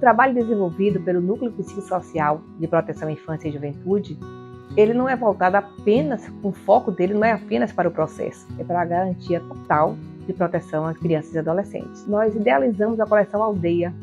trabalho desenvolvido pelo Núcleo Psicossocial de Proteção à Infância e Juventude, ele não é voltado apenas, o foco dele não é apenas para o processo, é para a garantia total de proteção às crianças e adolescentes. Nós idealizamos a coleção Aldeia,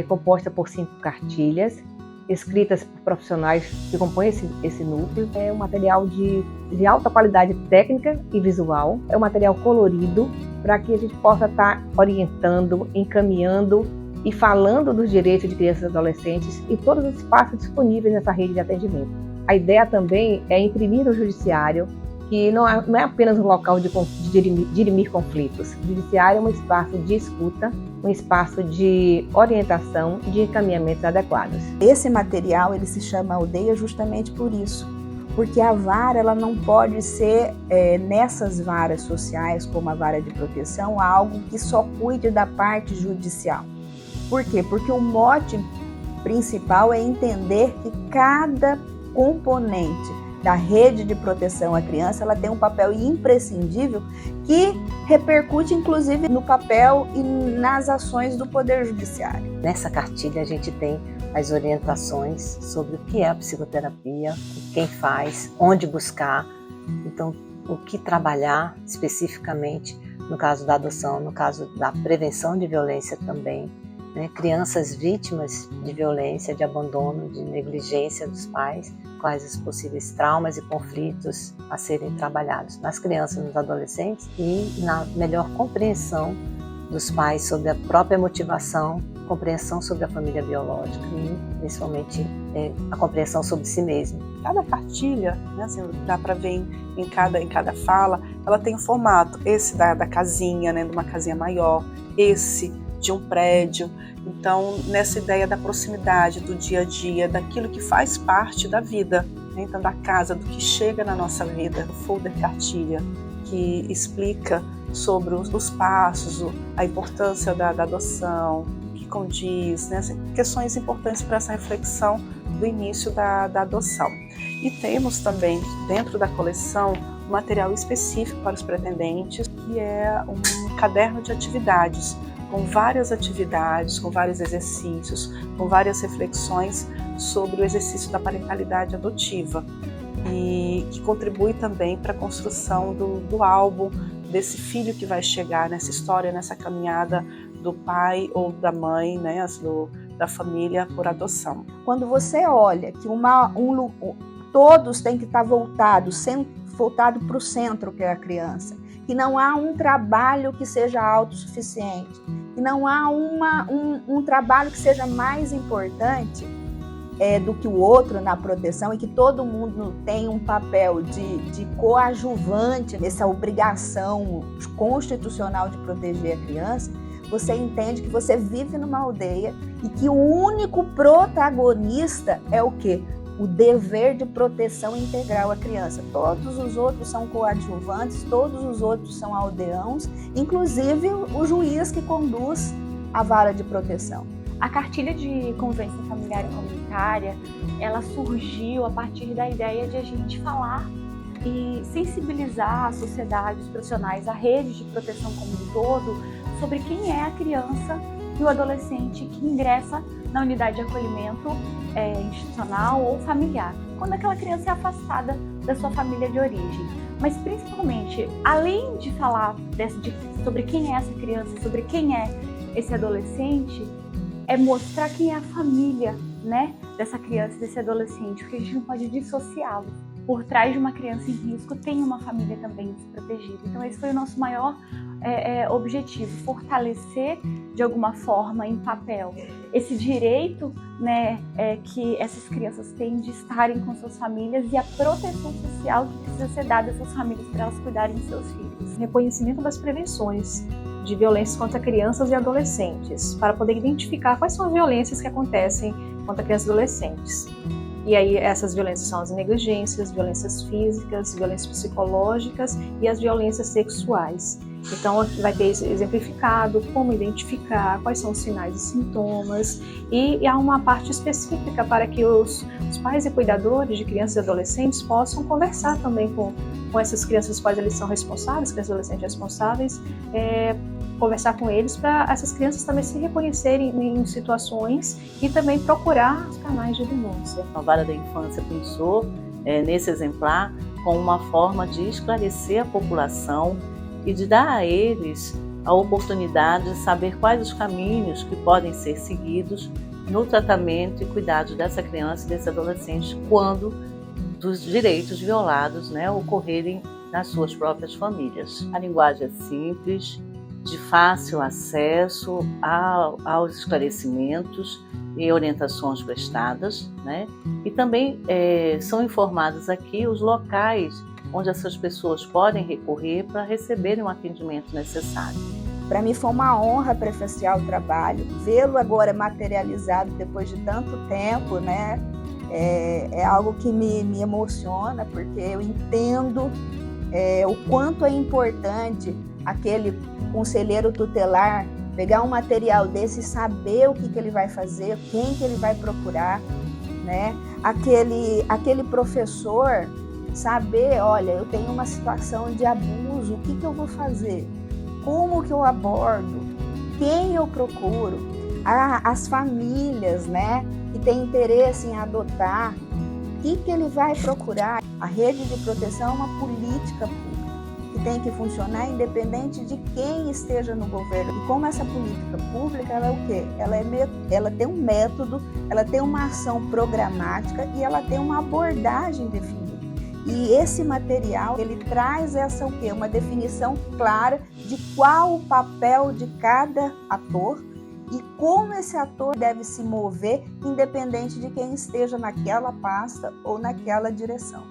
composta por 5 cartilhas, escritas por profissionais que compõem esse núcleo. É um material de alta qualidade técnica e visual, é um material colorido para que a gente possa estar orientando, encaminhando e falando dos direitos de crianças e adolescentes em todos os espaços disponíveis nessa rede de atendimento. A ideia também é imprimir no judiciário, que não é apenas um local de dirimir conflitos. O judiciário é um espaço de escuta, um espaço de orientação e de encaminhamentos adequados. Esse material ele se chama Aldeia justamente por isso, porque a vara ela não pode ser, nessas varas sociais, como a vara de proteção, algo que só cuide da parte judicial. Por quê? Porque o mote principal é entender que cada componente da rede de proteção à criança, ela tem um papel imprescindível que repercute inclusive no papel e nas ações do Poder Judiciário. Nessa cartilha a gente tem as orientações sobre o que é a psicoterapia, quem faz, onde buscar, então o que trabalhar especificamente no caso da adoção, no caso da prevenção de violência também, né? Crianças vítimas de violência, de abandono, de negligência dos pais, quais os possíveis traumas e conflitos a serem trabalhados nas crianças e nos adolescentes e na melhor compreensão dos pais sobre a própria motivação, compreensão sobre a família biológica e principalmente a compreensão sobre si mesmo. Cada cartilha, né, assim, dá para ver em cada fala, ela tem um formato, esse da casinha, né, de uma casinha maior, esse de um prédio. Então, nessa ideia da proximidade, do dia a dia, daquilo que faz parte da vida, né? Então, da casa, do que chega na nossa vida, o folder cartilha, que explica sobre os passos, a importância da adoção, que condiz, né? Questões importantes para essa reflexão do início da adoção. E temos também, dentro da coleção, um material específico para os pretendentes, que é um caderno de atividades, com várias atividades, com vários exercícios, com várias reflexões sobre o exercício da parentalidade adotiva e que contribui também para a construção do álbum desse filho que vai chegar nessa história, nessa caminhada do pai ou da mãe, né, da família por adoção. Quando você olha que todos têm que estar voltado para o centro, que é a criança, que não há um trabalho que seja autossuficiente, que não há um trabalho que seja mais importante do que o outro na proteção e que todo mundo tem um papel de coadjuvante nessa obrigação constitucional de proteger a criança, você entende que você vive numa aldeia e que o único protagonista é o quê? O dever de proteção integral à criança. Todos os outros são coadjuvantes, todos os outros são aldeãos, inclusive o juiz que conduz a vara de proteção. A cartilha de convivência familiar e comunitária, ela surgiu a partir da ideia de a gente falar e sensibilizar a sociedade, os profissionais, a rede de proteção como um todo, sobre quem é a criança e o adolescente que ingressa na unidade de acolhimento institucional ou familiar, quando aquela criança é afastada da sua família de origem. Mas principalmente, além de falar sobre quem é essa criança, sobre quem é esse adolescente, é mostrar quem é a família, né, dessa criança e desse adolescente, porque a gente não pode dissociá-los. Por trás de uma criança em risco tem uma família também desprotegida. Então esse foi o nosso maior objetivo, fortalecer de alguma forma em papel esse direito, né, que essas crianças têm de estarem com suas famílias e a proteção social que precisa ser dada a essas famílias para elas cuidarem de seus filhos. Reconhecimento das prevenções de violências contra crianças e adolescentes, para poder identificar quais são as violências que acontecem contra crianças e adolescentes. E aí essas violências são as negligências, violências físicas, violências psicológicas e as violências sexuais. Então aqui vai ter exemplificado como identificar, quais são os sinais e sintomas, e há uma parte específica para que os pais e cuidadores de crianças e adolescentes possam conversar também com essas crianças, os quais eles são responsáveis, crianças e adolescentes responsáveis, conversar com eles para essas crianças também se reconhecerem em situações e também procurar os canais de denúncia. A Vara da Infância pensou nesse exemplar como uma forma de esclarecer a população e de dar a eles a oportunidade de saber quais os caminhos que podem ser seguidos no tratamento e cuidado dessa criança e desse adolescente quando dos direitos violados, ocorrerem nas suas próprias famílias. A linguagem é simples, de fácil acesso aos esclarecimentos e orientações prestadas, e também são informados aqui os locais onde essas pessoas podem recorrer para receberem o atendimento necessário. Para mim foi uma honra prefaciar o trabalho, vê-lo agora materializado depois de tanto tempo, é algo que me emociona, porque eu entendo o quanto é importante aquele conselheiro tutelar pegar um material desse e saber o que ele vai fazer, quem que ele vai procurar, aquele professor saber, olha, eu tenho uma situação de abuso, o que eu vou fazer? Como que eu abordo? Quem eu procuro? As famílias, que têm interesse em adotar, o que ele vai procurar? A rede de proteção é uma política pública que tem que funcionar independente de quem esteja no governo. E como essa política pública, ela é o quê? Ela tem um método, ela tem uma ação programática e ela tem uma abordagem definida. E esse material, ele traz uma definição clara de qual o papel de cada ator e como esse ator deve se mover, independente de quem esteja naquela pasta ou naquela direção.